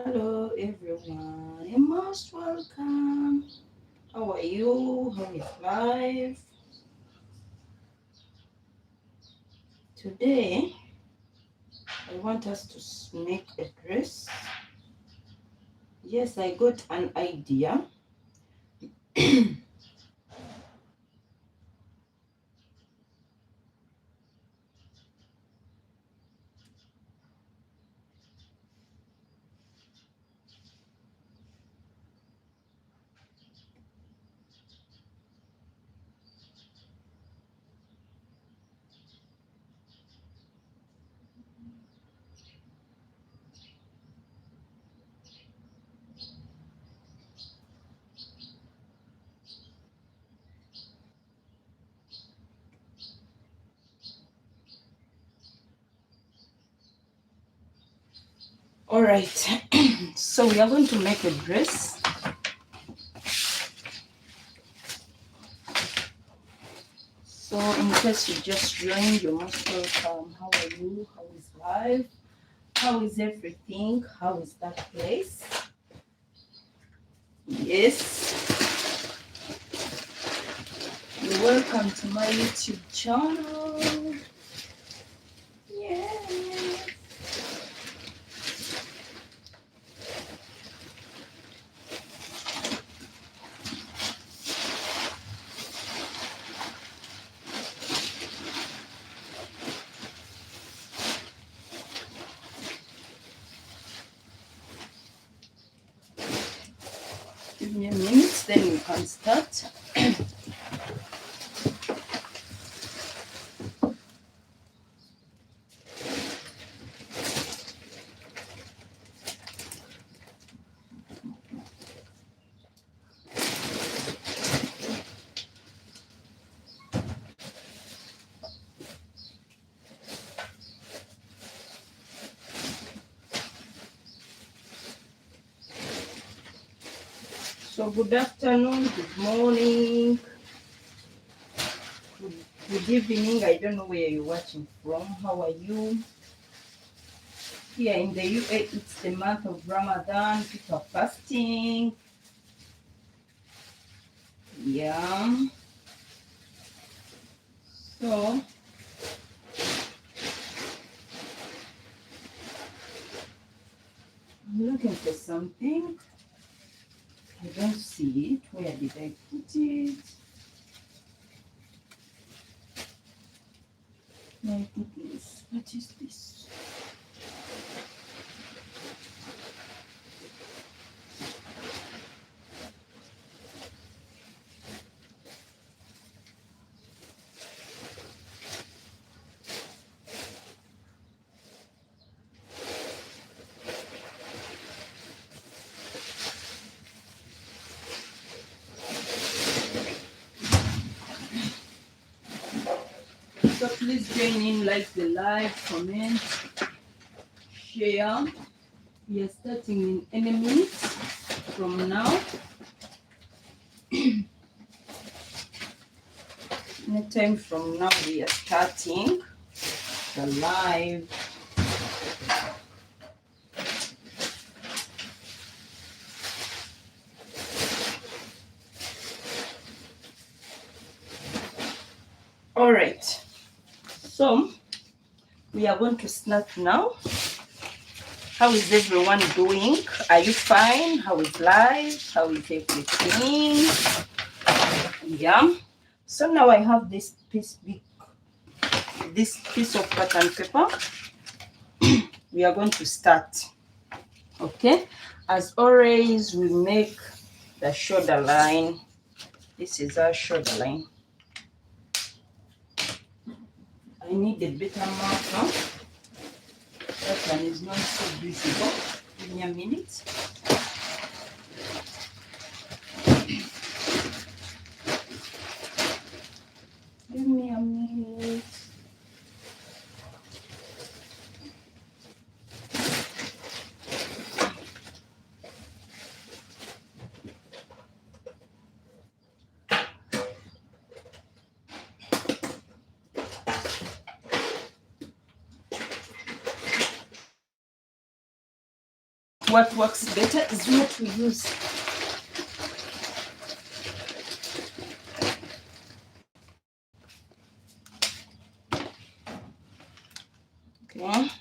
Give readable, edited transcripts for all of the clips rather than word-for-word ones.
Hello everyone, you're most welcome. How are you? How is life? Today, I want us to make a dress. Yes, I got an idea. All right, so we are going to make a dress. So, in case you just joined, you're most welcome. How are you? How is life? How is everything? How is that place? Yes, you're welcome to my YouTube channel. Yeah. Give me a minute, then we can start. So good afternoon, good morning, good evening. I don't know where you're watching from. How are you? Here in the UAE, it's the month of Ramadan. People are fasting. Yeah. So I'm looking for something. I don't see it. Where did I put it? My goodness, what is this? So please join in, like the live, comment, share. We are starting in a minute from now. Anytime from now, we are starting the live. All right. So we are going to start now. How is everyone doing? Are you fine? How is life? How is everything? Yeah. So now I have this piece of pattern paper. We are going to start. Okay. As always, we make the shoulder line. This is our shoulder line. I need a better marker. That one is not so visible. Give me a minute. Give me a minute. what works better is what we use. Okay.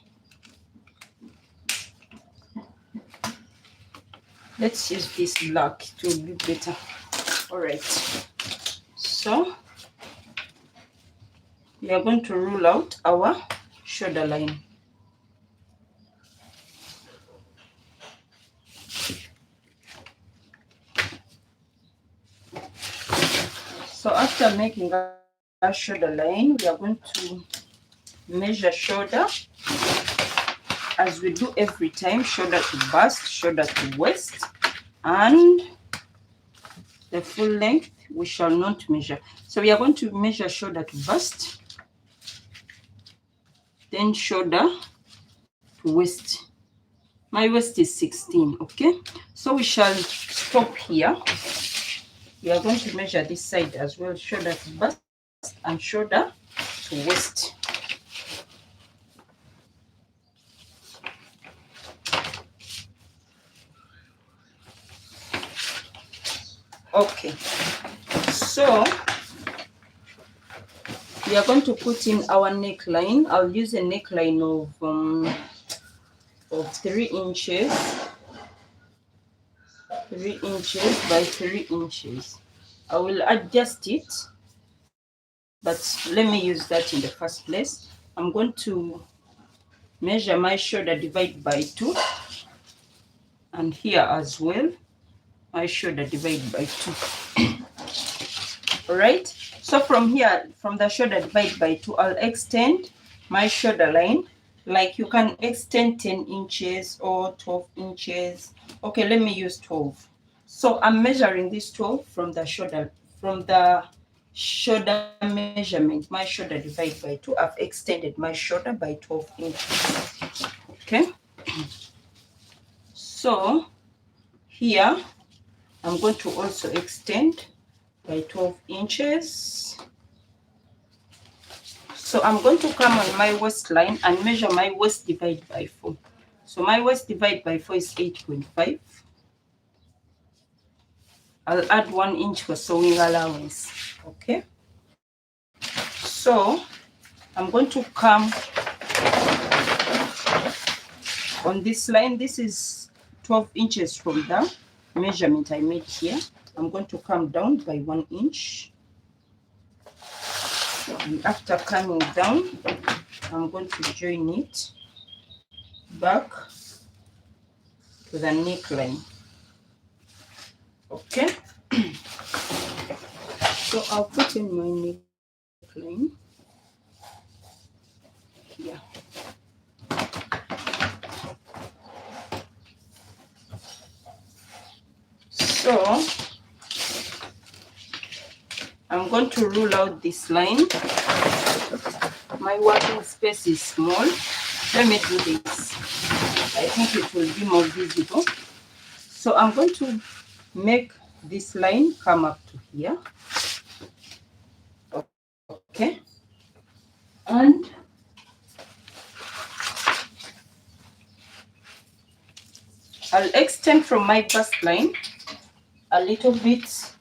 Let's use this black, it will be better. All right. So we are going to rule out our shoulder line. So after making our shoulder line, we are going to measure shoulder as we do every time, shoulder to bust, shoulder to waist, and the full length we shall not measure. So we are going to measure shoulder to bust, then shoulder to waist. My waist is 16, okay? So we shall stop here. We are going to measure this side as well, shoulder to bust and shoulder to waist. Okay, so we are going to put in our neckline. I'll use a neckline of 3 inches. 3 inches by 3 inches. I will adjust it, but let me use that in the first place. I'm going to measure my shoulder, divide by 2, and here as well, my shoulder, divide by 2. All right, so from here, from the shoulder, divide by 2, I'll extend my shoulder line. Like you can extend 10 inches or 12 inches. Okay, let me use 12. So I'm measuring this 12 from the shoulder measurement. My shoulder divided by 2. I've extended my shoulder by 12 inches. Okay. So here I'm going to also extend by 12 inches. So I'm going to come on my waistline and measure my waist divided by 4. So my waist divided by 4 is 8.5. I'll add 1 inch for sewing allowance. Okay. So I'm going to come on this line. This is 12 inches from the measurement I made here. I'm going to come down by 1 inch. And after coming down, I'm going to join it back to the neckline. Okay. So I'll put in my neckline here. So I'm going to rule out this line. My working space is small. Let me do this. I think it will be more visible. So I'm going to make this line come up to here. Okay. And I'll extend from my bust line a little bit.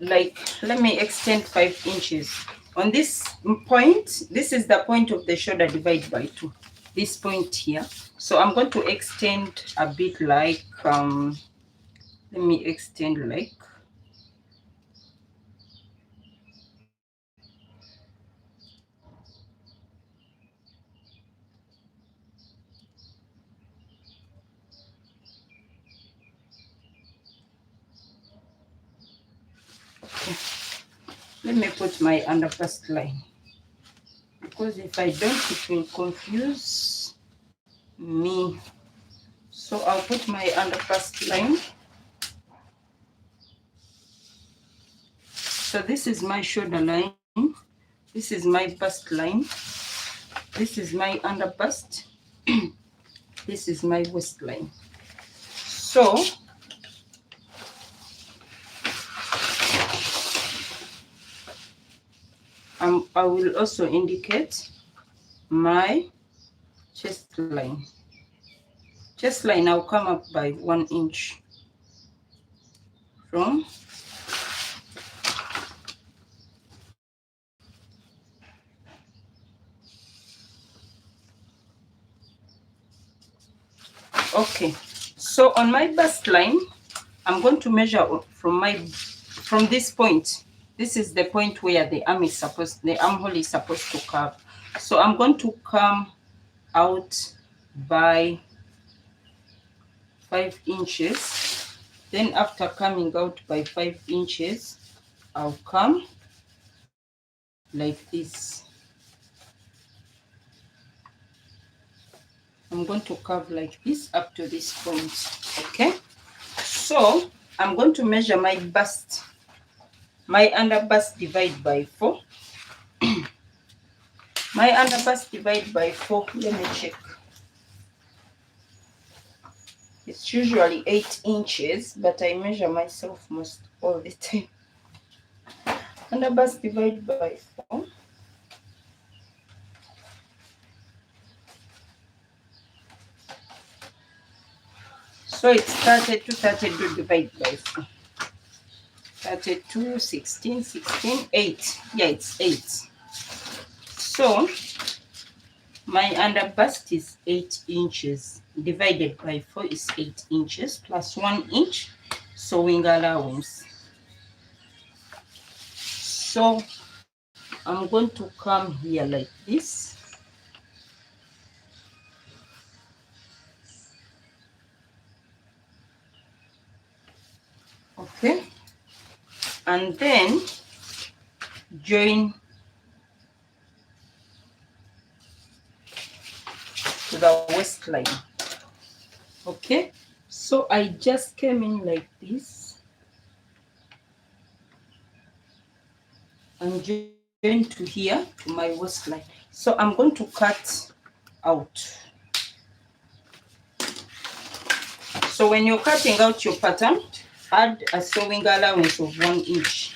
Like, let me extend 5 inches. On this point, this is the point of the shoulder divided by 2. This point here. So I'm going to extend a bit like, let me extend like, okay. Let me put my underbust line, because if I don't, it will confuse me. So I'll put my underbust line. So this is my shoulder line. This is my bust line. This is my underbust. This is my waistline. So I will also indicate my chest line. chest line, I'll come up by 1 inch from okay. So on my bust line, I'm going to measure from this point. This is the point where the armhole is supposed to curve. So I'm going to come out by 5 inches. Then after coming out by 5 inches, I'll come like this. I'm going to curve like this up to this point. Okay, so I'm going to measure my bust, my under bust divide by 4. My under bust divide by 4, let me check. It's usually 8 inches, but I measure myself most all the time. Under bust divide by 4. So it's 32 divided by 4. 32, 16, 16, 8. Yeah, it's 8. So my under bust is 8 inches. Divided by 4 is 8 inches plus 1 inch sewing allowance. So I'm going to come here like this. Okay, and then join to the waistline. Okay, so I just came in like this and join to here to my waistline. So I'm going to cut out. So when you're cutting out your pattern, add a sewing allowance of 1 inch.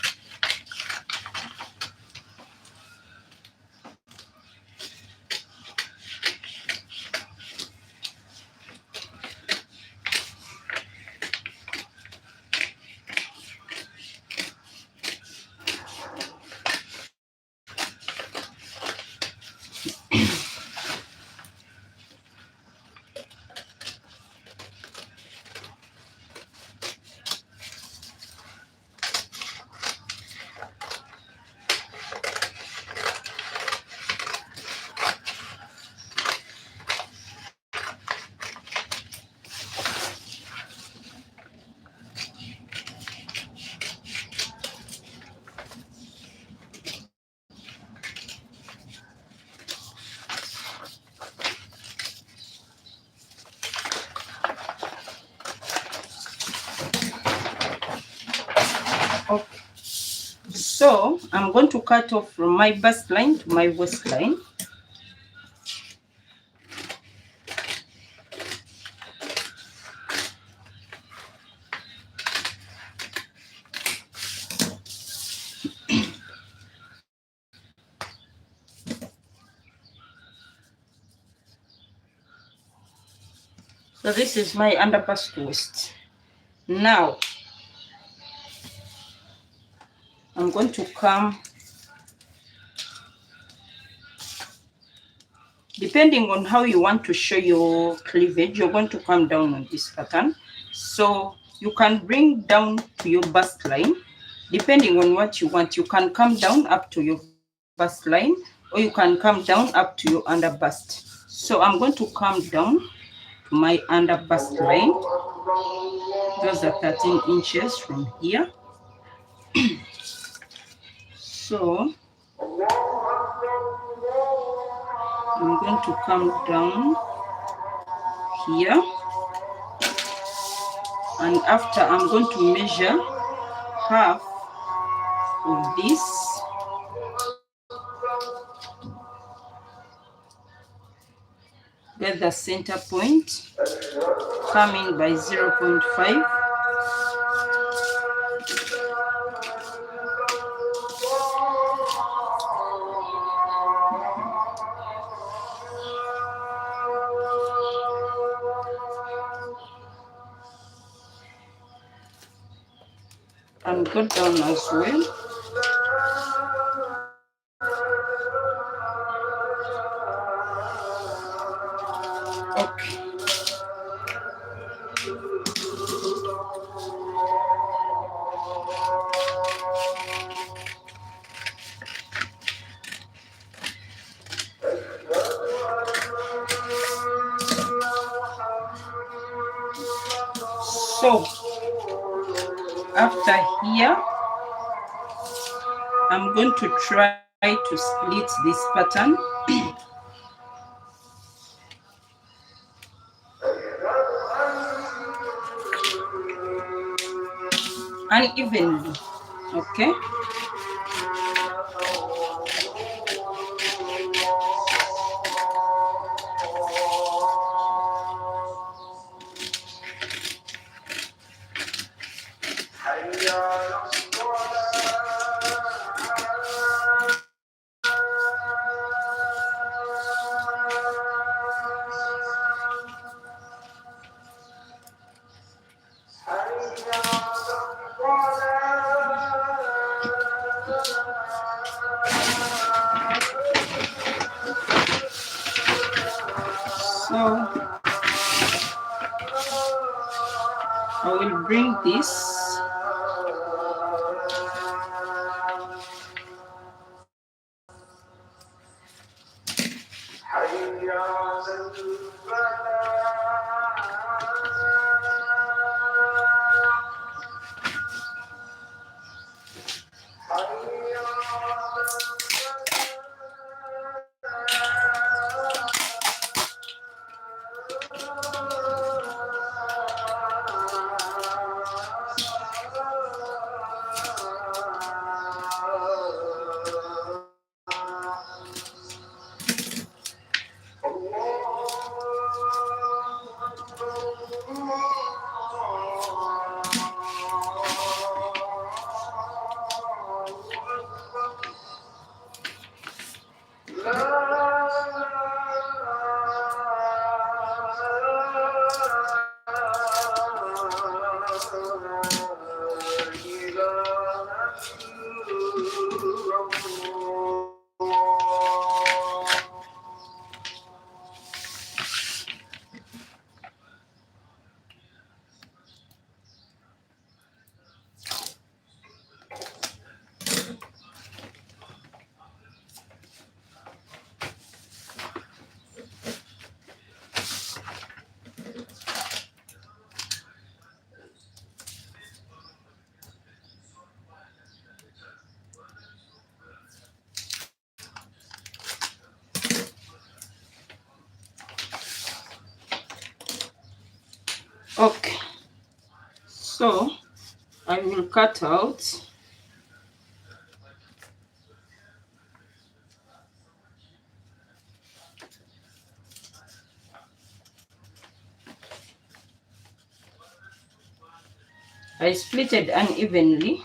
Okay, so I'm going to cut off from my bust line to my waistline. So this is my under bust waist. Now I'm going to come, depending on how you want to show your cleavage, you're going to come down on this pattern. So you can bring down to your bust line, depending on what you want. You can come down up to your bust line, or you can come down up to your under bust. So I'm going to come down to my under bust line. Those are 13 inches from here. So I'm going to come down here, and after I'm going to measure half of this. Get the center point, coming by 0.5. and go down as well. Okay. So after here, I'm going to try to split this pattern unevenly. Okay. So I will bring this okay. So I will cut out I split it unevenly.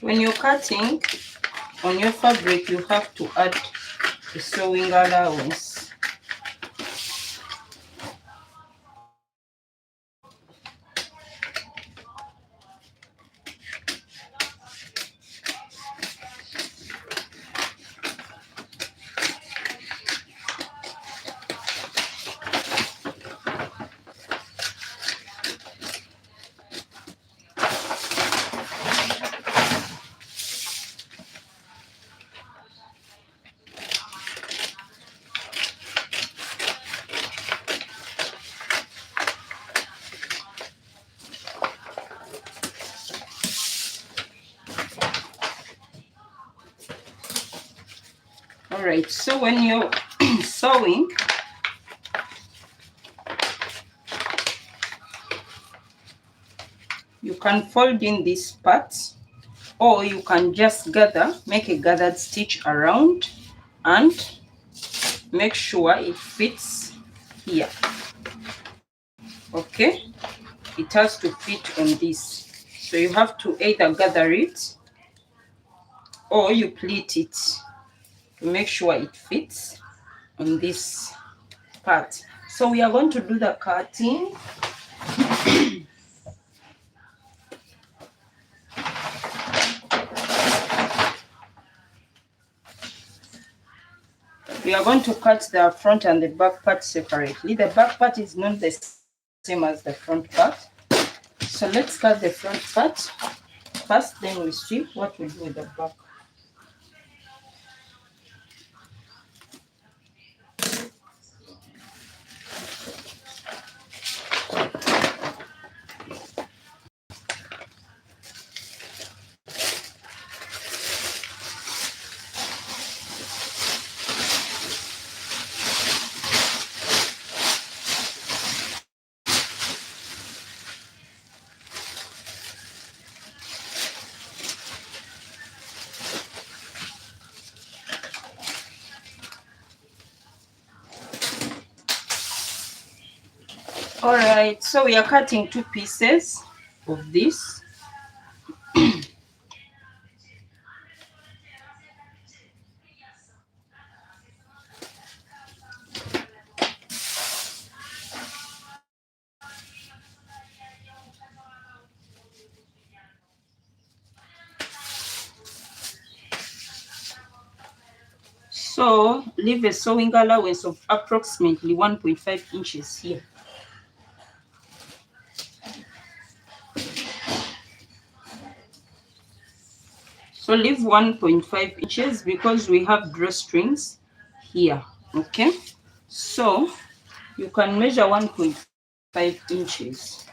When you're cutting on your fabric, you have to add the sewing allowance. All right, so when you're sewing, you can fold in these parts, or you can just make a gathered stitch around and make sure it fits here. Okay, it has to fit on this, so you have to either gather it or you pleat it to make sure it fits on this part. So we are going to do the cutting. We are going to cut the front and the back part separately. The back part is not the same as the front part. So let's cut the front part first, then we see what we do with the back. All right, so we are cutting 2 pieces of this. So leave a sewing allowance of approximately 1.5 inches here. So leave 1.5 inches because we have drawstrings here. Okay, so you can measure 1.5 inches.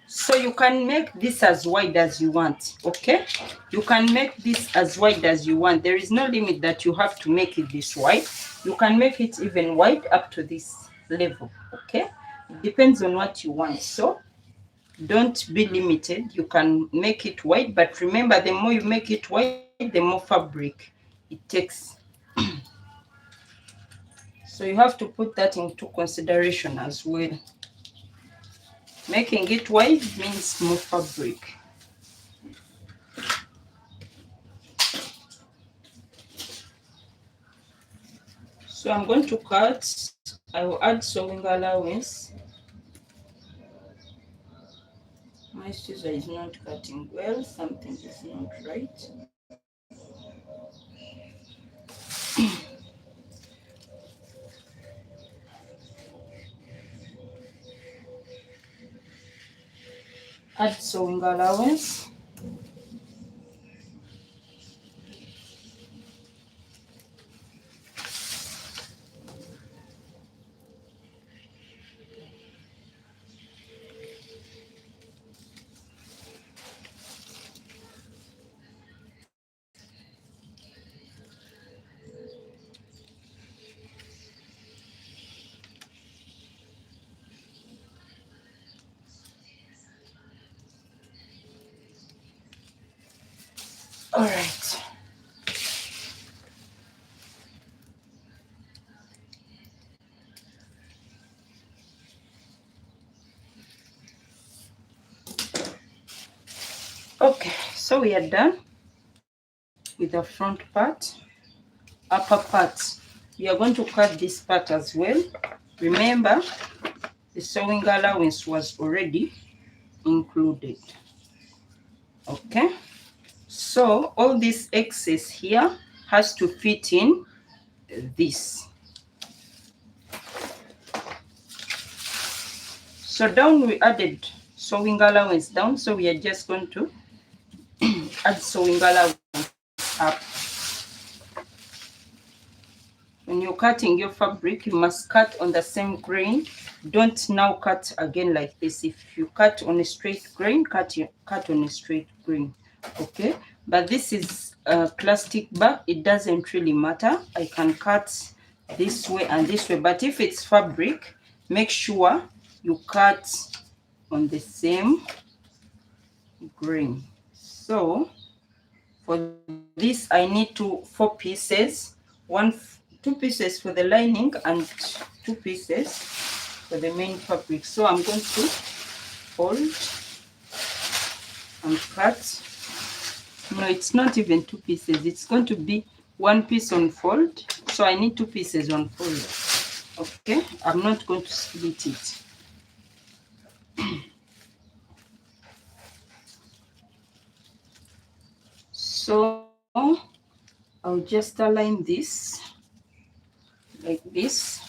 So you can make this as wide as you want, okay? You can make this as wide as you want. There is no limit that you have to make it this wide. You can make it even wide up to this level, okay? It depends on what you want. So don't be limited. You can make it wide, but remember, the more you make it wide, the more fabric it takes. So you have to put that into consideration as well. Making it wide means more fabric. So I'm going to cut. I will add sewing allowance. My scissor is not cutting well. Something is not right. Add sewing allowance. All right. Okay, so we are done with the front part. Upper part, we are going to cut this part as well. Remember, the sewing allowance was already included. Okay, so all this excess here has to fit in this. So down we added sewing allowance down, so we are just going to add sewing allowance up. When you're cutting your fabric, you must cut on the same grain. Don't now cut again like this. If you cut on a straight grain, cut on a straight grain. Okay, but this is a plastic bag. It doesn't really matter. I can cut this way and this way, but if it's fabric, make sure you cut on the same grain. So for this, I need 4 pieces, 2 pieces for the lining and 2 pieces for the main fabric. So I'm going to fold and cut. No, it's not even 2 pieces. It's going to be 1 piece on fold. So I need 2 pieces on fold. Okay, I'm not going to split it. So I'll just align this like this.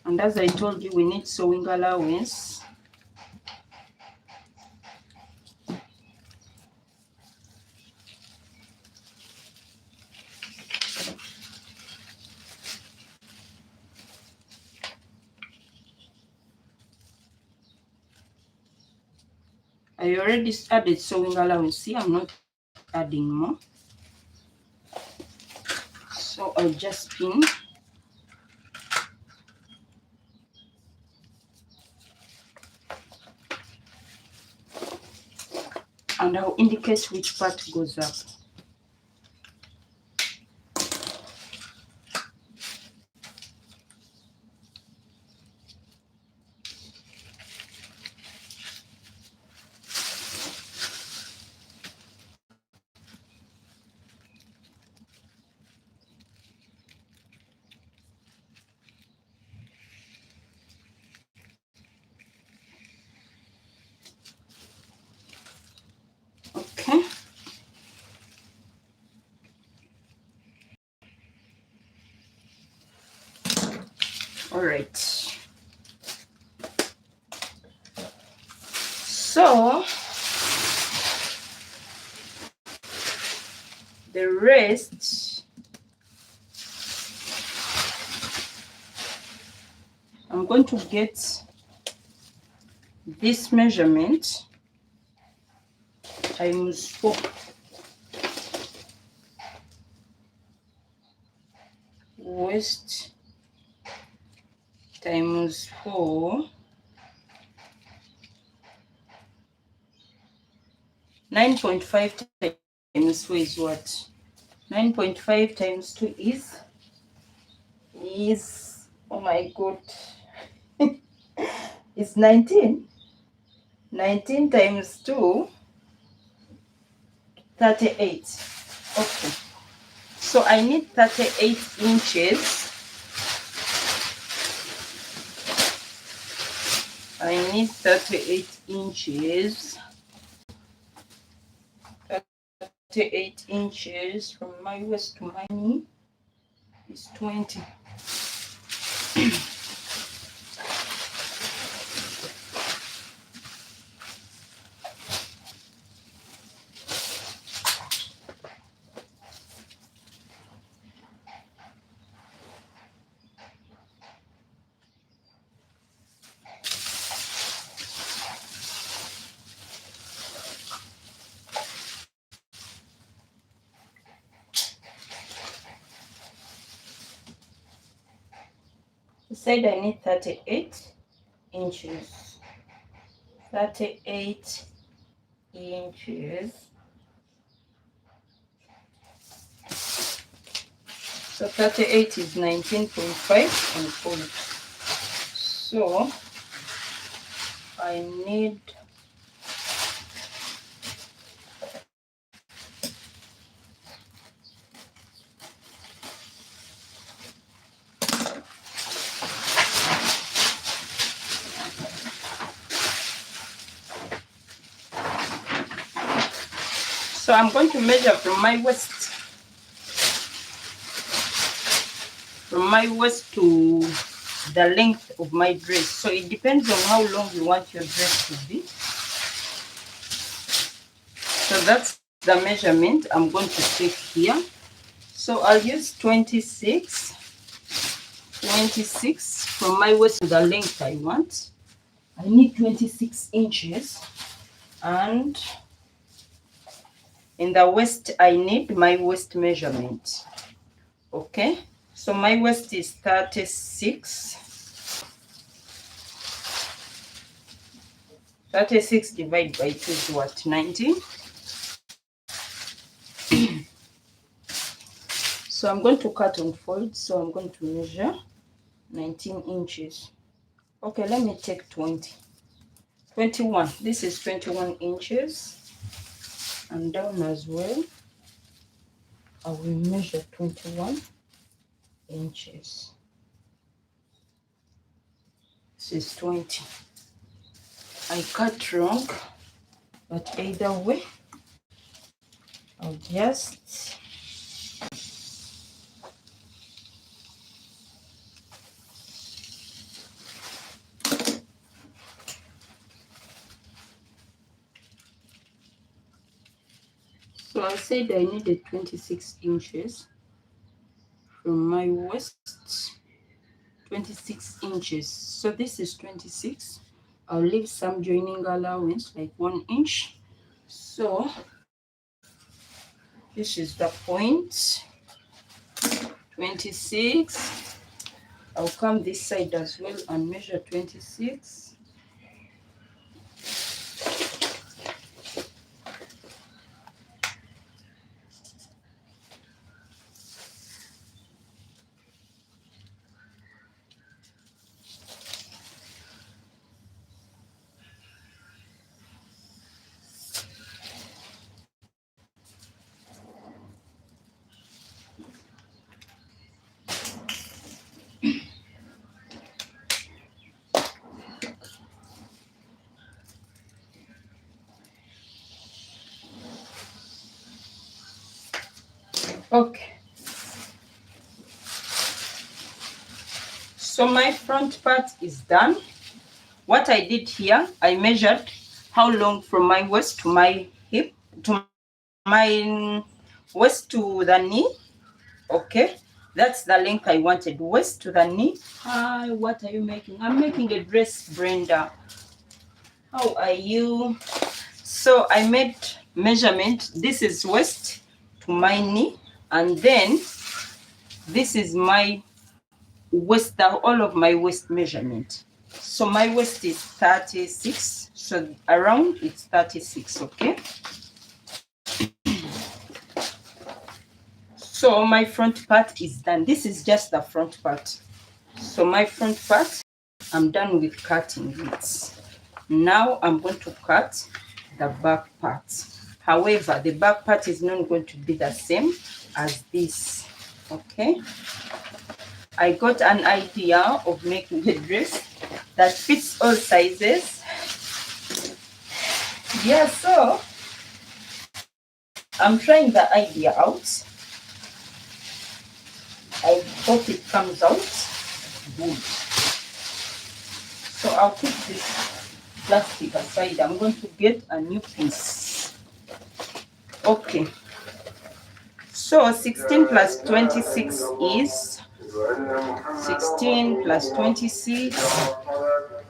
And as I told you, we need sewing allowance. I already added sewing allowance. See, I'm not adding more. So I'll just pin. And I'll indicate which part goes up. Okay. All right. So the rest, I'm going to get this measurement times 4. Waist times 4. 9.5 times 4 is what? 9.5 times 2 is oh my god. It's 19. 19 times 2, 38. Okay. So I need 38 inches. I need 38 inches. 38 inches from my waist to my knee is 20. I said I need 38 inches. 38 inches. So 38 is 19.5 and 4. So I need So I'm going to measure from my waist to the length of my dress. So it depends on how long you want your dress to be. So that's the measurement I'm going to take here. So I'll use 26 from my waist to the length I want. I need 26 inches, and in the waist I need my waist measurement. Okay, so my waist is 36. 36 divided by 2 is what? 90. So I'm going to cut on fold. So I'm going to measure 19 inches. Okay, let me take 20. 21. This is 21 inches. And down as well, I will measure 21 inches. This is 20. I cut wrong, but either way, I'll just so I said I needed 26 inches from my waist. 26 inches. So this is 26. I'll leave some joining allowance, like 1 inch. So this is the point. 26. I'll come this side as well and measure 26. Okay. So my front part is done. What I did here, I measured how long from my waist to my hip, to my waist to the knee. Okay, that's the length I wanted, waist to the knee. Hi, what are you making? I'm making a dress, Brenda. How are you? So I made measurement. This is waist to my knee, and then this is my waist, all of my waist measurement. So my waist is 36. So around it's 36. Okay. So my front part is done. This is just the front part. So my front part, I'm done with cutting it. Now I'm going to cut the back part. However, the back part is not going to be the same as this. Okay. I got an idea of making a dress that fits all sizes. Yeah, so I'm trying the idea out. I hope it comes out good. So I'll keep this plastic aside. I'm going to get a new piece. Okay. So 16 plus 26 is 16 plus 26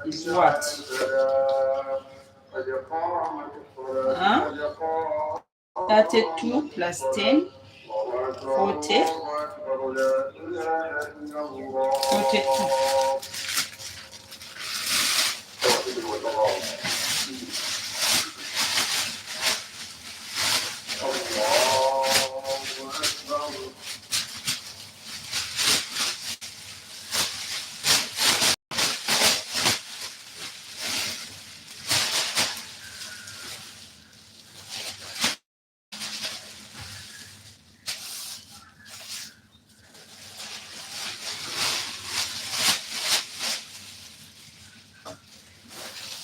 is what? 32 plus 10, 40, 42.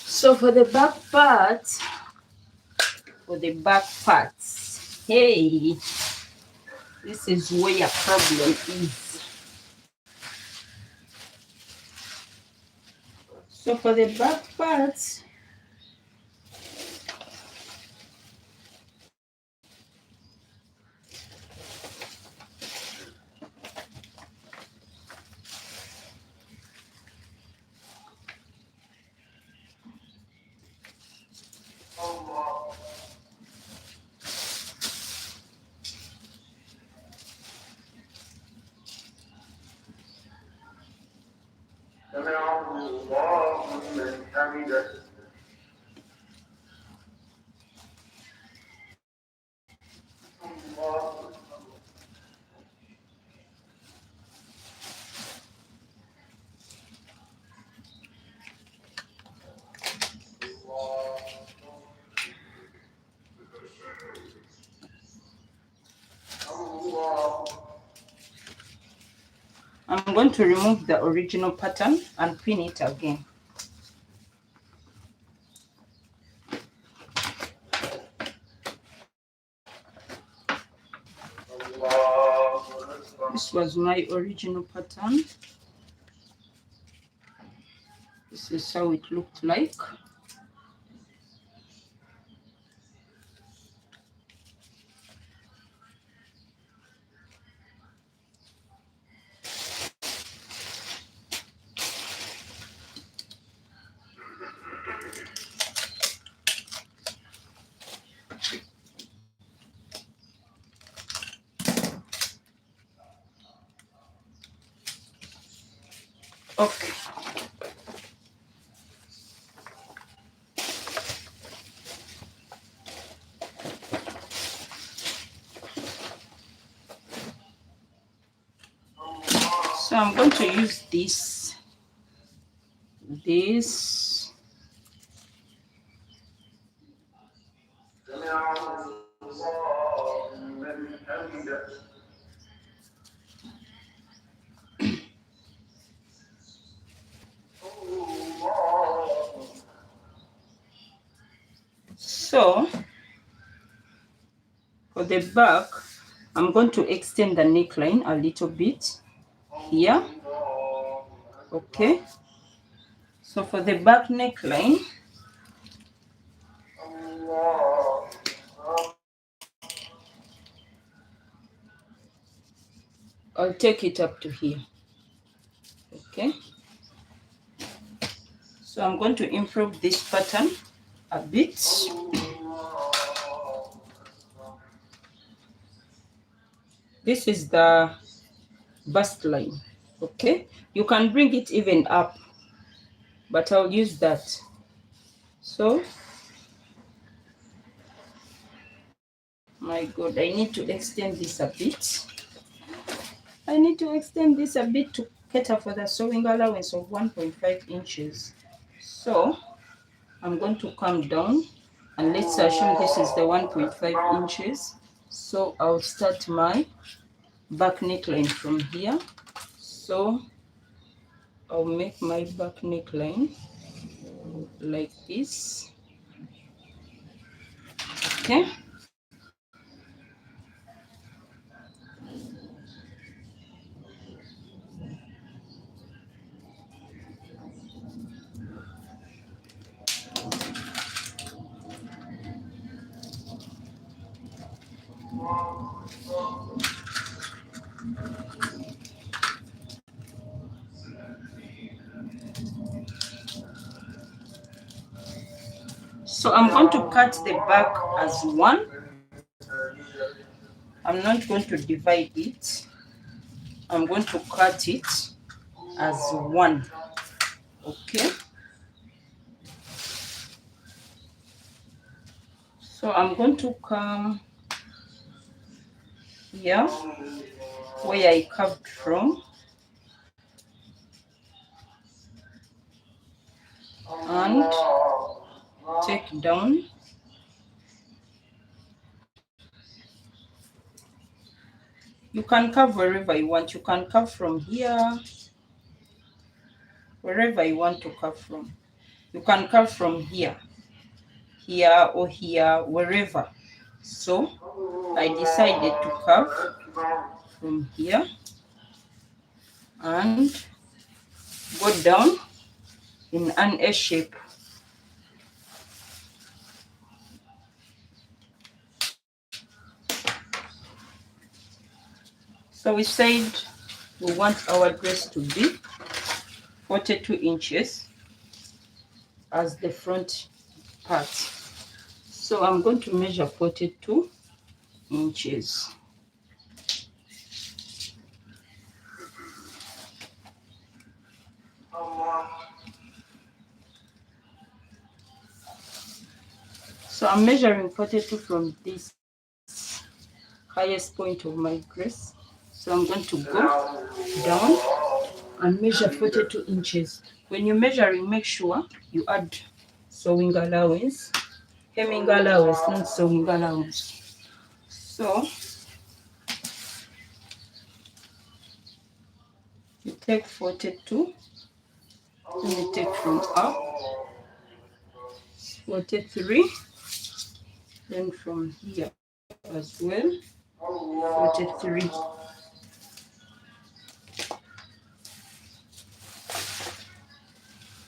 So for the back parts, Hey, this is where your problem is. So for the back parts, I'm going to remove the original pattern and pin it again. This was my original pattern. This is how it looked like. Okay. So I'm going to use this. So for the back, I'm going to extend the neckline a little bit here. Okay. So for the back neckline, I'll take it up to here. Okay. So I'm going to improve this pattern a bit. This is the bust line. Okay. You can bring it even up, but I'll use that. So, my God, I need to extend this a bit. I need to extend this a bit to cater for the sewing allowance of 1.5 inches. So, I'm going to come down and let's assume this is the 1.5 inches. So, I'll start my back neckline from here. So, I'll make my back neckline like this. Okay. So I'm going to cut the back as one. I'm not going to divide it. I'm going to cut it as one. Okay. So I'm going to come here where I carved from and take down. You can carve wherever you want. You can carve from here, wherever you want to carve from. You can carve from here, here or here, wherever. So I decided to carve from here and go down in an S shape. So we said we want our dress to be 42 inches as the front part. So I'm going to measure 42 inches. So I'm measuring 42 from this highest point of my dress. So I'm going to go down and measure 42 inches. When you're measuring, make sure you add sewing allowance, hemming allowance, not sewing allowance. So you take 42, and you take from up 43, then from here as well 43.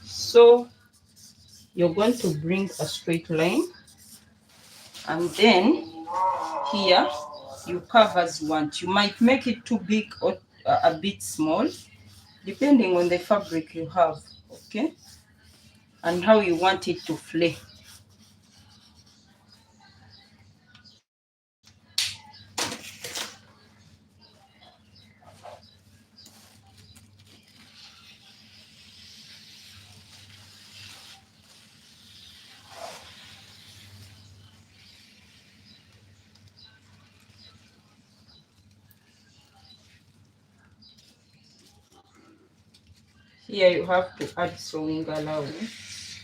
So you're going to bring a straight line, and then here you curve as you want. You might make it too big or a bit small, depending on the fabric you have, okay, and how you want it to flay. Here you have to add sewing allowance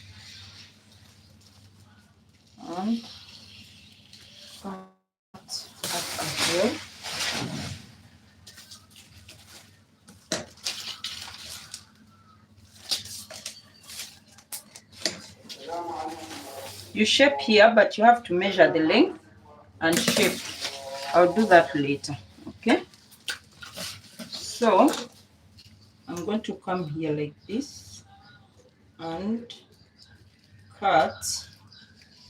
and cut up as well. You shape here, but you have to measure the length and shape. I'll do that later, okay? So I'm going to come here like this and cut.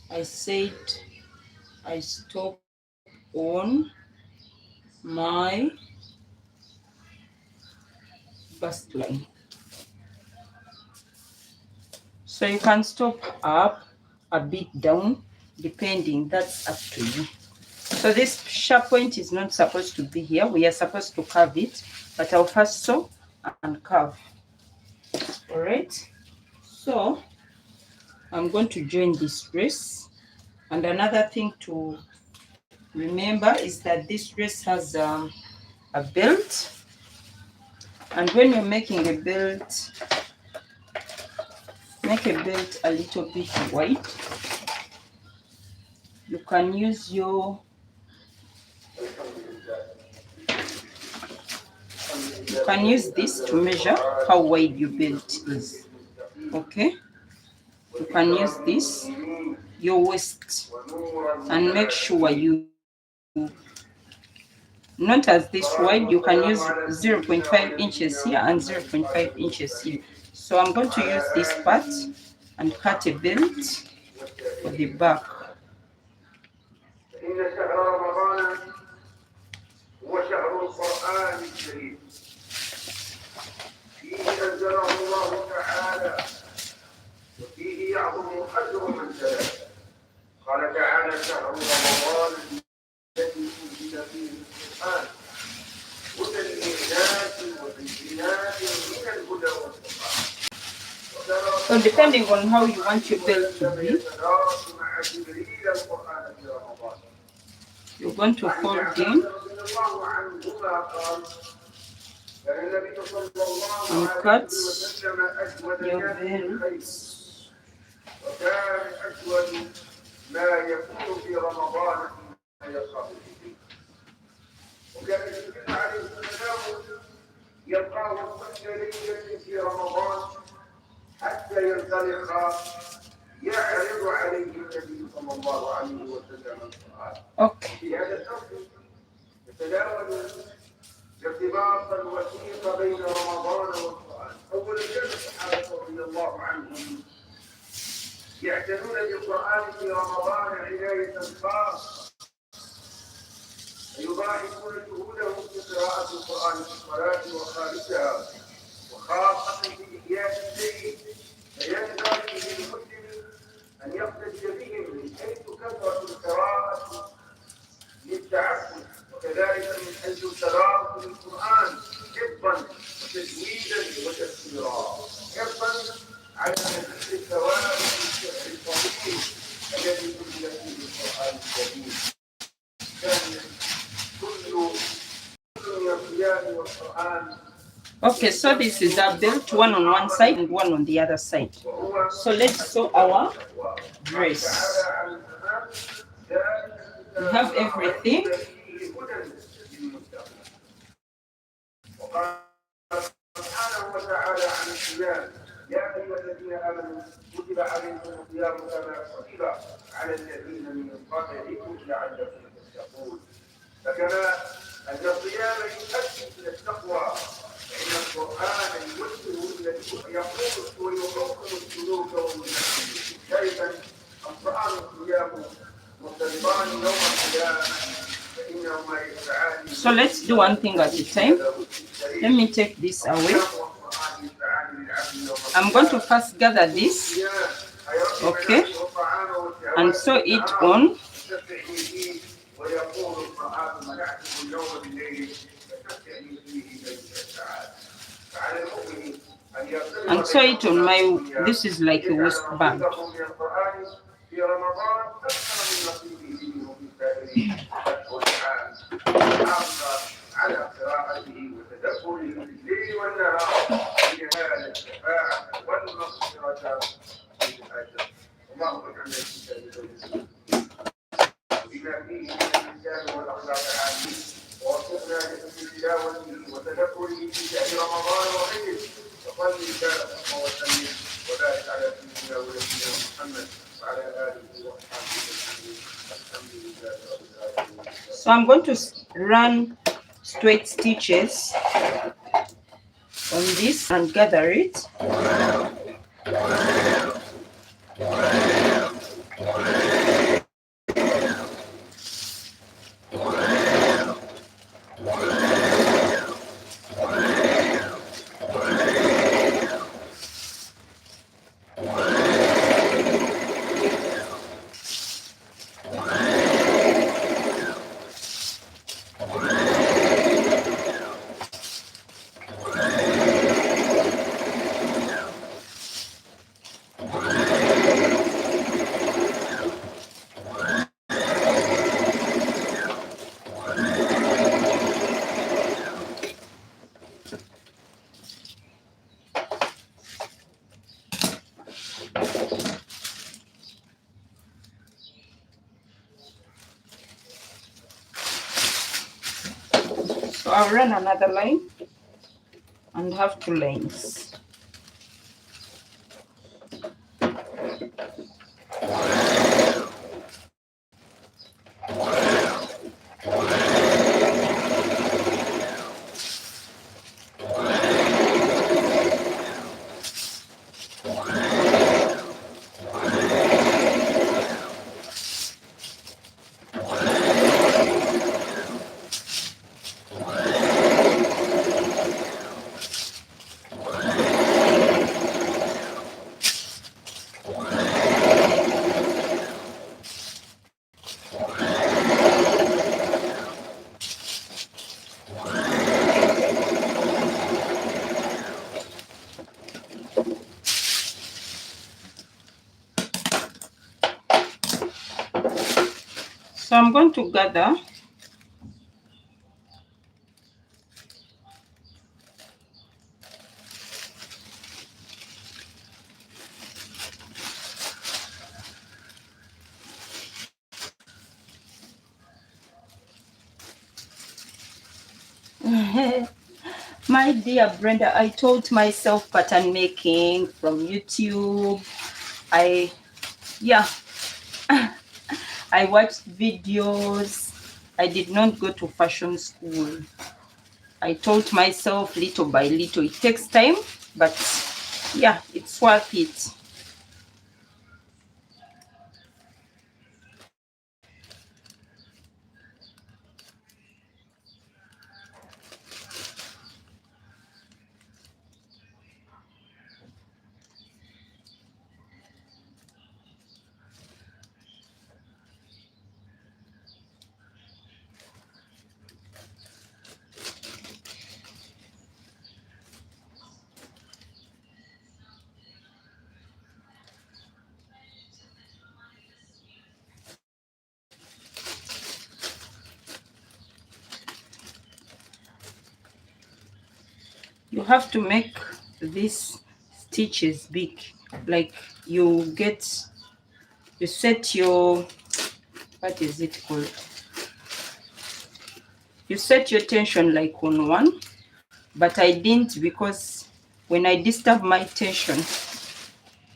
I said I stop on my bust line. So you can stop up, a bit down, depending, that's up to you. So this sharp point is not supposed to be here. We are supposed to carve it, but I'll first sew and carve. All right. So I'm going to join this dress. And another thing to remember is that this dress has a belt. And when you're making a belt, make a belt a little bit wide. You can use this to measure how wide your belt is. Okay? You can use this, your waist, and make sure you, not as this wide, you can use 0.5 inches here and 0.5 inches here. So I'm going to use this part and cut a belt for the back. أنزله الله تعالى وفيه يعظم أجر من تلاه قال تعالى شهر رمضان الذي أنزل فيه القرآن هدى للناس وبينات من الهدى والفرقان. So depending on how you want your belt to be, you're going to fold in and cut your belt. وكان أجود ما يكون في رمضان فيما يصاب به. وكان النبي عليه السلام يلقاه كل ليلة في رمضان حتى ينطلق يعرض عليه النبي صلى الله عليه وسلم القرآن. Okay. في هذا الأمر يتناول ارتباطا وثيقا بين رمضان والقرآن. أولا كان الصحابة رضي الله عنهم يعتنون بالقرآن في رمضان عناية خاصة، ويضاعفون جهودهم في قراءة القرآن في الصلاة وخارجها، وخاصة في إحياء الليل، فينبغي للمسلم أن يقتدي بهم من حيث كثرة القراءة للتعبد، وكذلك من حيث التدارك للقرآن حفظا وتجويدا وتفسيرا، حفظا على سبيل الثواب في الشهر الطويل الذي نزل فيه القرآن الكريم. كان كل من القيام والقرآن. Okay, so this is our belt, one on one side and one on the other side. So let's sew our dress. We have everything. سبحانه وتعالى عن الصيام: يا ايها الذين امنوا كتب عليكم الصيام كما كتب على الذين من قبلكم لعلكم تتقون. فكما ان الصيام يؤدي الى التقوى، فان القران يوجه الذي يقوم ويحكم السلوك والمنهج. ذلك القران والصيام مرتبطان يوم القيامه، فانهما يدفعان. So let's do one thing at a time. Let me take this away. I'm going to first gather this, okay, and sew it on. And sew it on my, this is like a waistband. على قراءته وتدبره بالليل والنهار لنهاية الشفاعة والمغفرة في الأجر. اللهم اجعلنا في كتابك بما فيه من الإنسان والأخلاق العامة، ووفقنا لحسن تلاوته وتدبره في شهر رمضان وغيره. وصل اللهم وسلم وبارك على سيدنا ونبينا محمد وعلى آله وأصحابه أجمعين. الحمد لله رب العالمين. So I'm going to run straight stitches on this and gather it. So I'll run another line and have 2 lines. So I'm going to gather my dear Brenda, I taught myself pattern making from YouTube. I Yeah, I watched videos. I did not go to fashion school. I taught myself little by little. It takes time, but yeah, it's worth it. You have to make these stitches big. Like you set your, what is it called? You set your tension like on one, but I didn't, because when I disturb my tension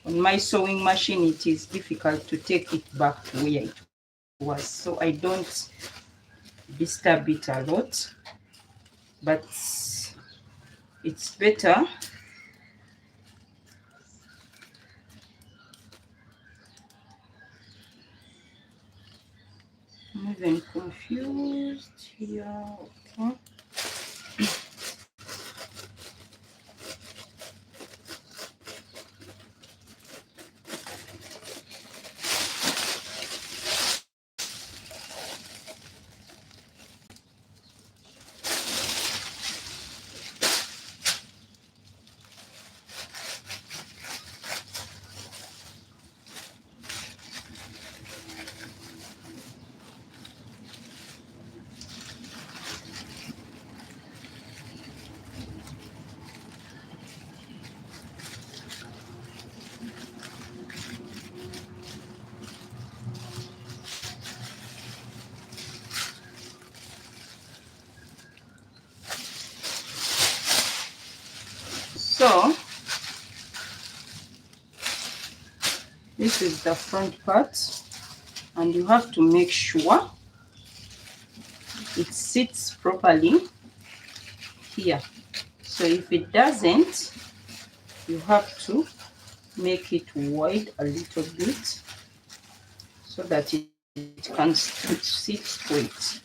on my sewing machine, it is difficult to take it back to where it was. So I don't disturb it a lot, but it's better. I'm even confused here. Okay. So this is the front part, and you have to make sure it sits properly here. So if it doesn't, you have to make it wide a little bit so that it can sit straight.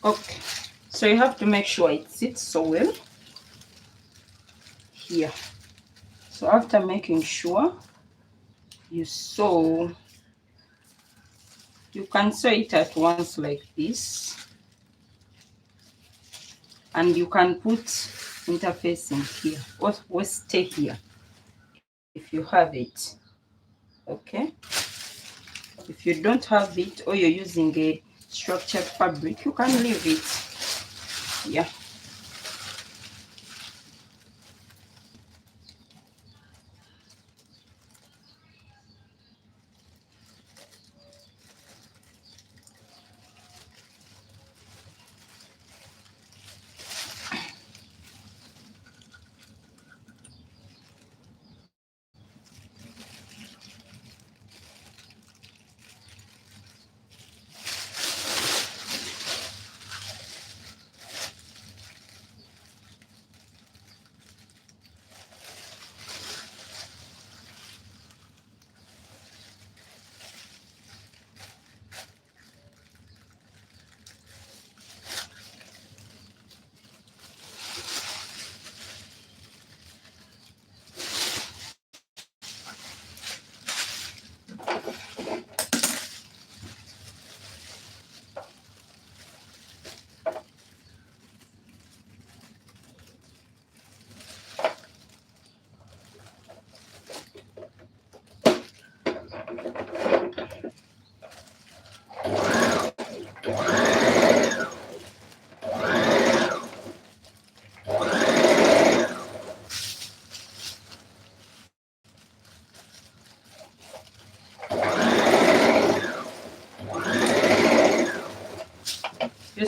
Okay, so you have to make sure it sits so well here. So after making sure you sew, you can sew it at once like this, and you can put interfacing here or stay here if you have it. Okay, if you don't have it, or you're using a structured fabric, you can leave it. Yeah.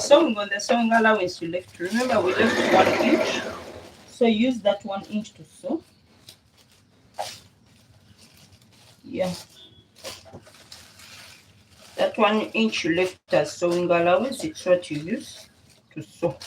sewing on the sewing allowance you left. Remember, we left 1 inch, so use that 1 inch to sew. Yeah, that 1 inch you left as sewing allowance, it's what you use to sew.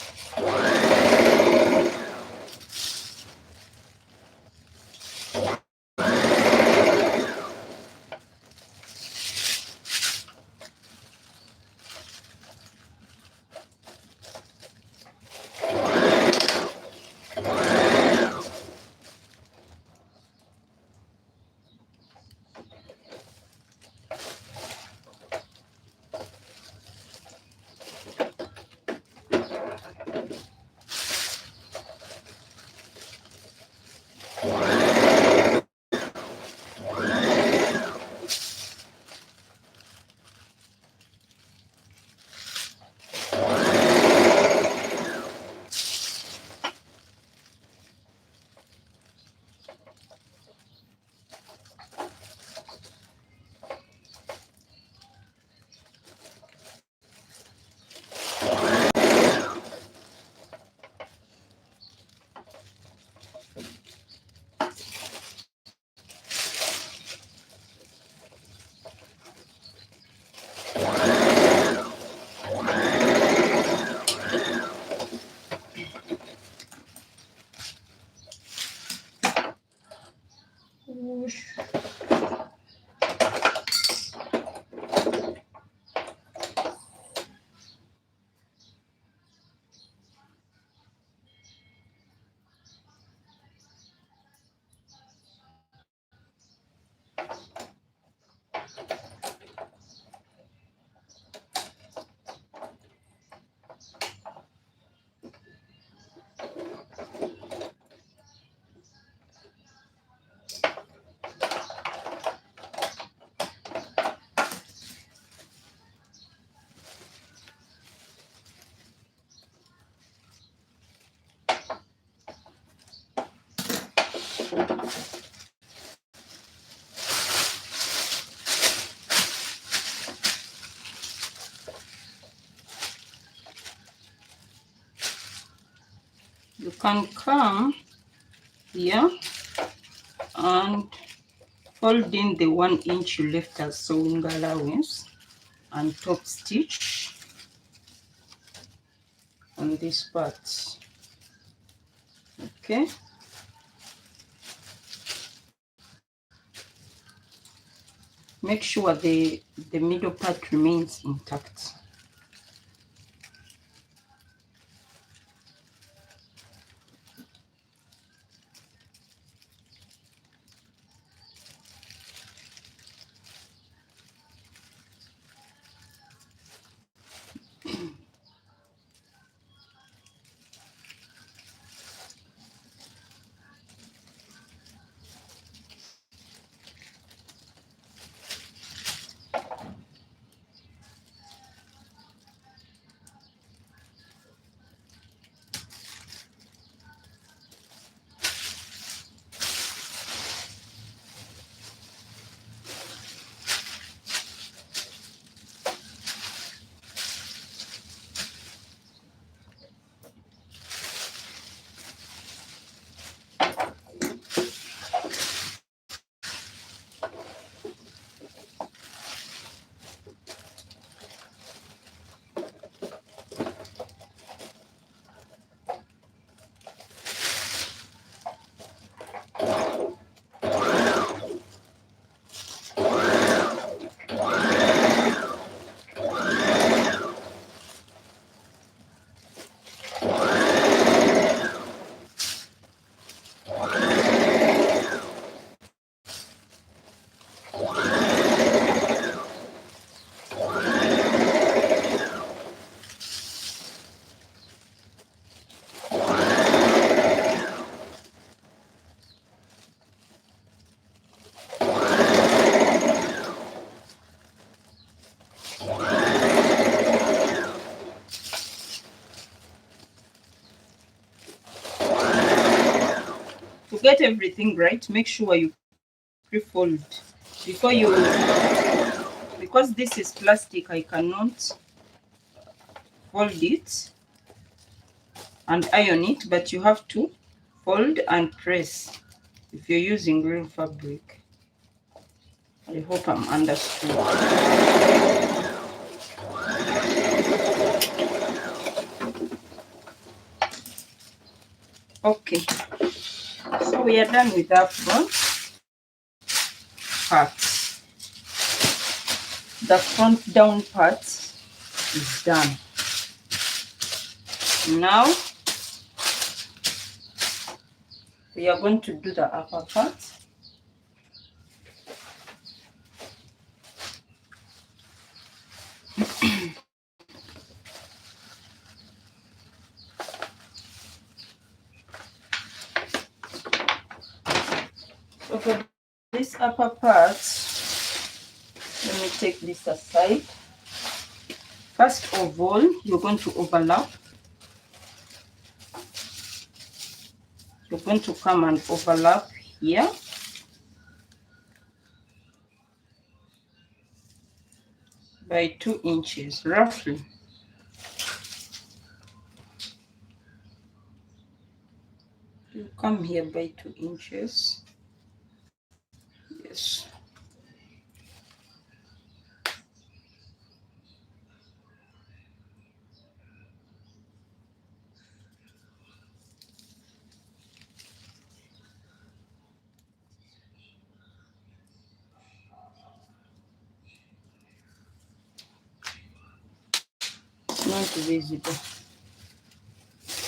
You can come here and fold in the 1 inch you left as sewing allowance and top stitch on this part. Okay, make sure the middle part remains intact. To get everything right, make sure you pre-fold before you, because this is plastic, I cannot fold it and iron it, but you have to fold and press if you're using green fabric. I hope I'm understood. Okay, so we are done with our front part. The front down part is done. Now we are going to do the upper part. So for this upper part, let me take this aside. First of all, you're going to overlap. You're going to come and overlap here. By 2 inches, roughly. You come here by 2 inches. Yes. Not visible.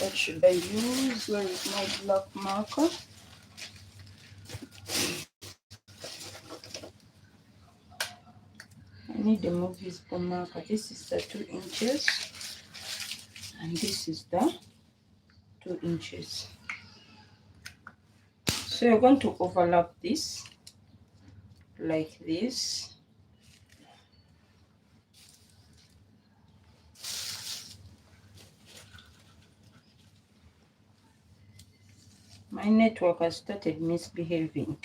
What should I use? Where is my black marker? I need a more visible marker. This is the 2 inches and this is the 2 inches. So you're going to overlap this like this. My network has started misbehaving.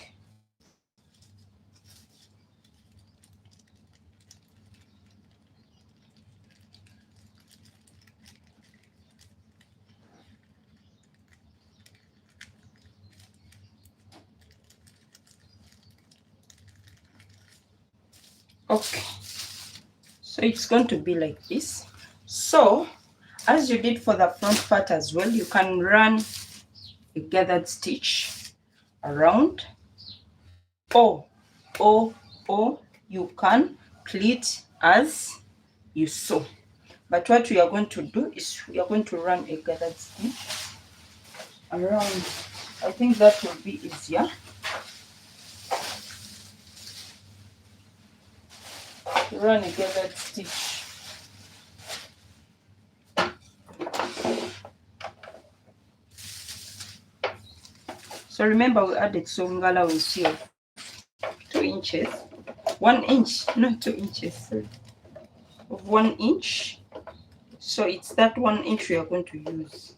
Okay, so it's going to be like this. So as you did for the front part as well, you can run a gathered stitch around, or you can pleat as you sew. But what we are going to do is we are going to run a gathered stitch around. I think that will be easier. Run a gathered stitch. So remember, we added sewing allowance here 2 inches, 1 inch, not 2 inches, sorry, of 1 inch. So it's that 1 inch we are going to use.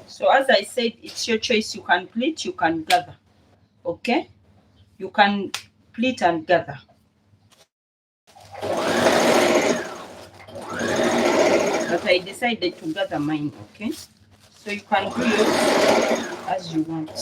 So as I said, it's your choice. You can pleat, you can gather. Okay? You can pleat and gather. But I decided to gather mine, okay? So you can do yours as you want.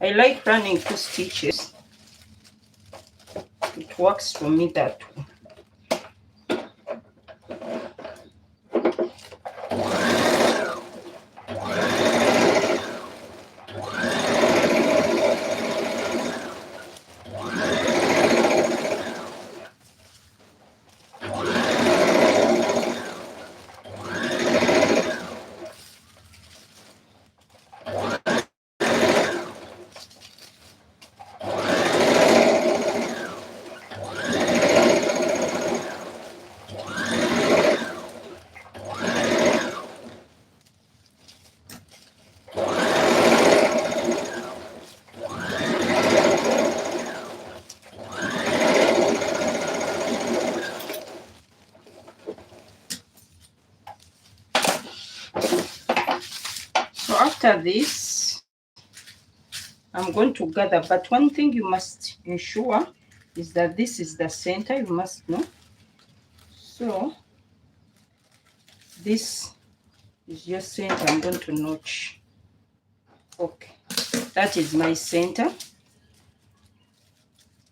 I like running 2 stitches. It works for me that way. after this, I'm going to gather, but one thing you must ensure is that this is the center, you must know. So this is your center. I'm going to notch. Okay, that is my center.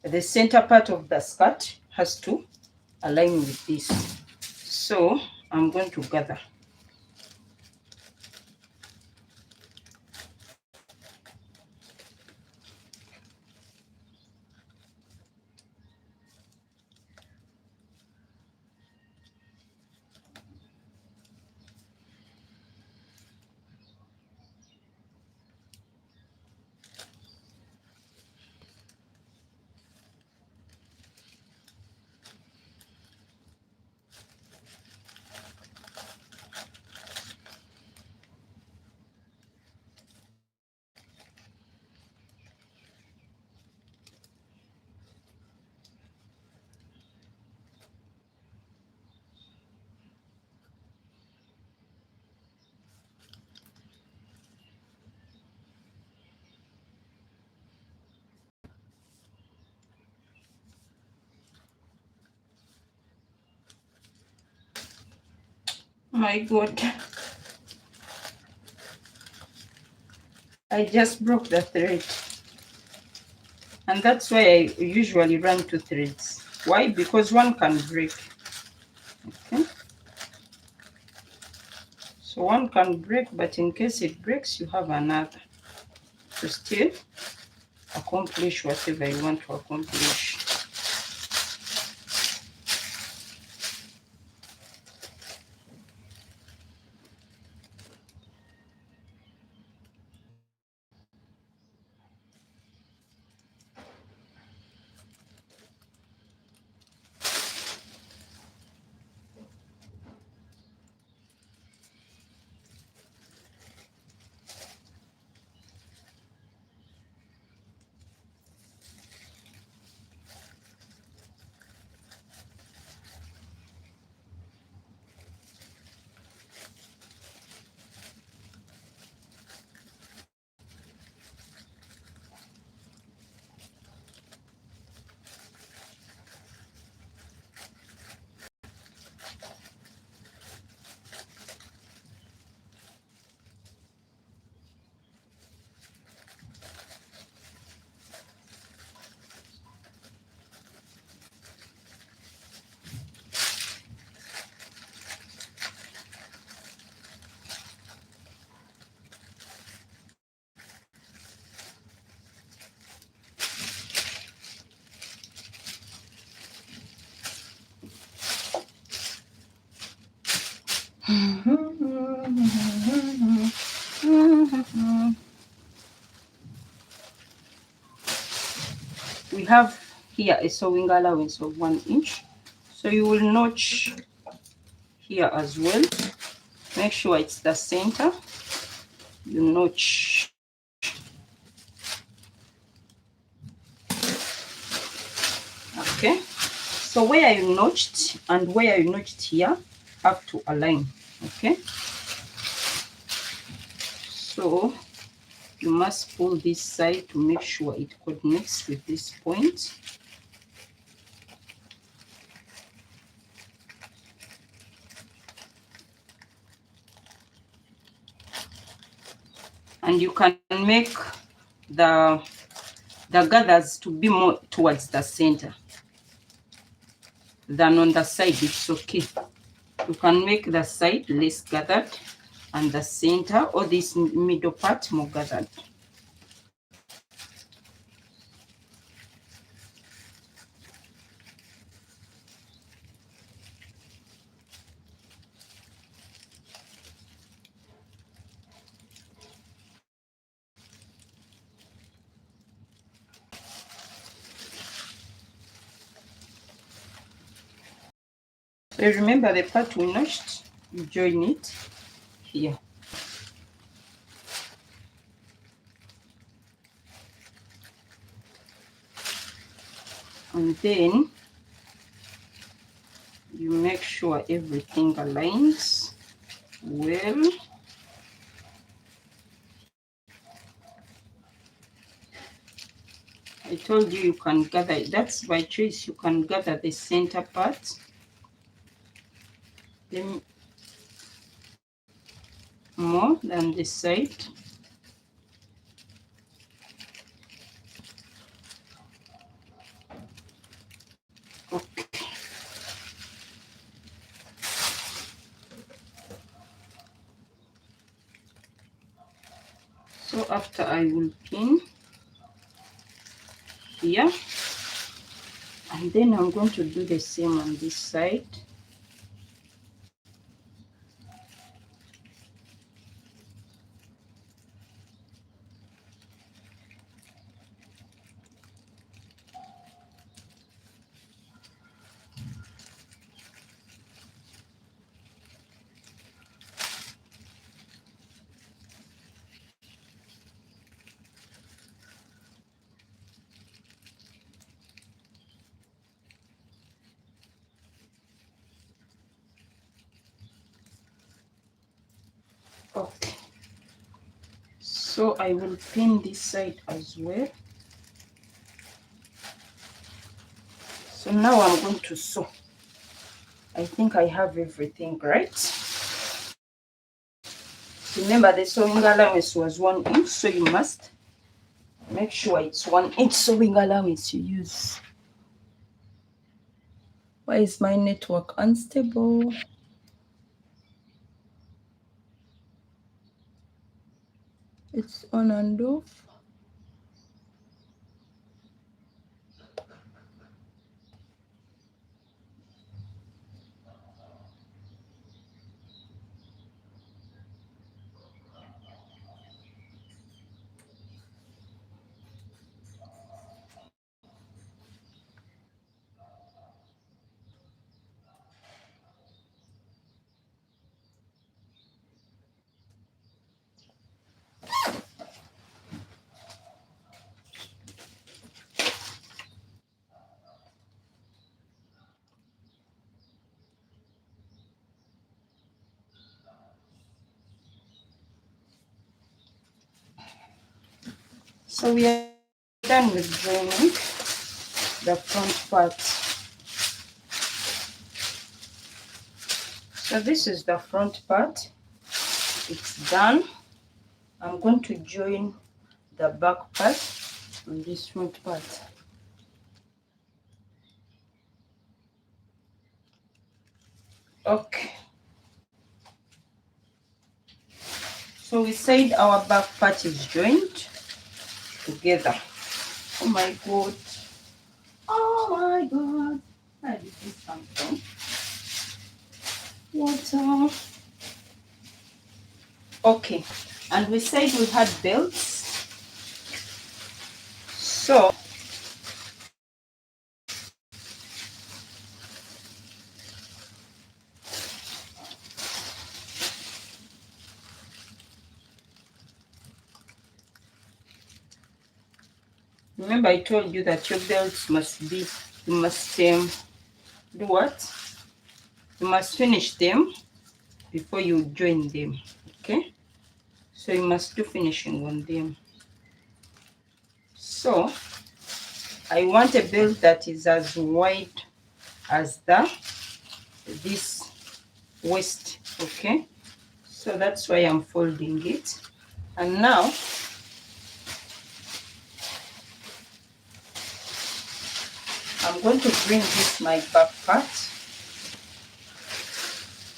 The center part of the skirt has to align with this. So I'm going to gather. My God, I just broke the thread. And that's why I usually run 2 threads. Why? Because one can break. Okay. So one can break, but in case it breaks, you have another to still accomplish whatever you want to accomplish. We have here a sewing allowance of 1 inch. So you will notch here as well. Make sure it's the center. You notch. Okay. So where you notched and where you notched here have to align. Okay. So you must pull this side to make sure it coordinates with this point. And you can make the gathers to be more towards the center than on the side. It's okay. You can make the side less gathered and the center or this middle part more gathered. So remember the part we notched, you join it here. And then you make sure everything aligns well I told you can gather, that's by choice, you can gather the center part. Then more than this side. Okay. So after I will pin here, and then I'm going to do the same on this side. Okay, so I will pin this side as well. So now I'm going to sew. I think I have everything right. Remember the sewing allowance was 1 inch, so you must make sure it's 1 inch sewing allowance you use. Why is my network unstable? It's on and off. So we are done with joining the front part. So this is the front part. It's done. I'm going to join the back part on this front part. Okay. So we said our back part is joined together. Oh my god. Oh my god. Where did this come from? Water. Okay. And we said we had belts. So remember I told you that your belts must be, you must do what? You must finish them before you join them. Okay? So you must do finishing on them. So I want a belt that is as wide as this waist. Okay? So that's why I'm folding it. And now I'm going to bring this my back part.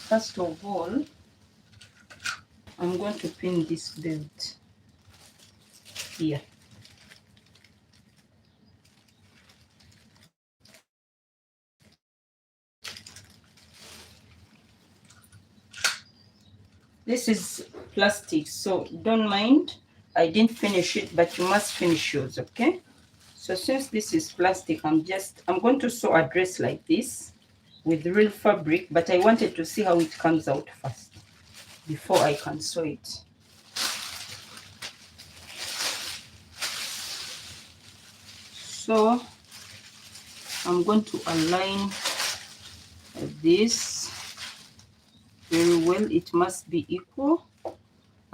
First of all, I'm going to pin this belt here. This is plastic, so don't mind. I didn't finish it, but you must finish yours, okay? So since this is plastic, I'm going to sew a dress like this with real fabric, but I wanted to see how it comes out first before I can sew it. So I'm going to align this very well. It must be equal.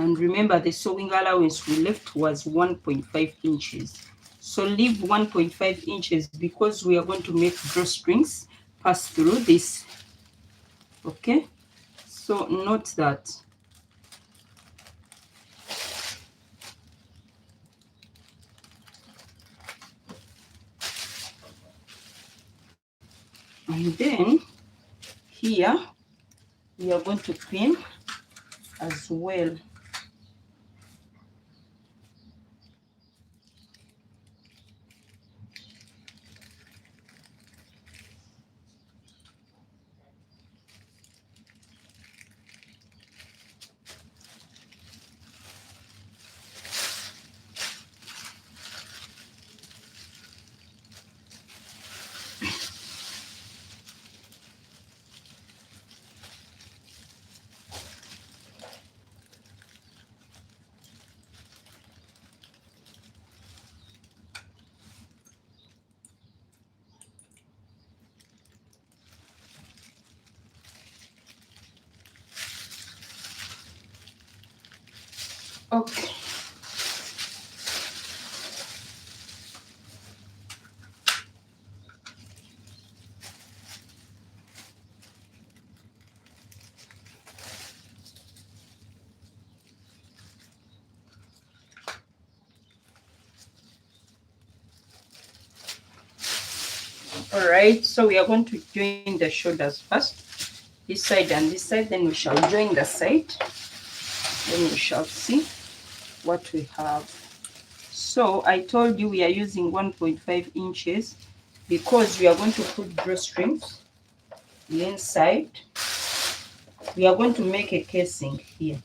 And remember, the sewing allowance we left was 1.5 inches. So leave 1.5 inches because we are going to make drawstrings pass through this. Okay, so note that. And then here we are going to pin as well. Okay. All right, so we are going to join the shoulders first, this side and this side, then we shall join the side, then we shall see what we have. So I told you we are using 1.5 inches because we are going to put drawstrings inside. We are going to make a casing here.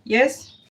Yes?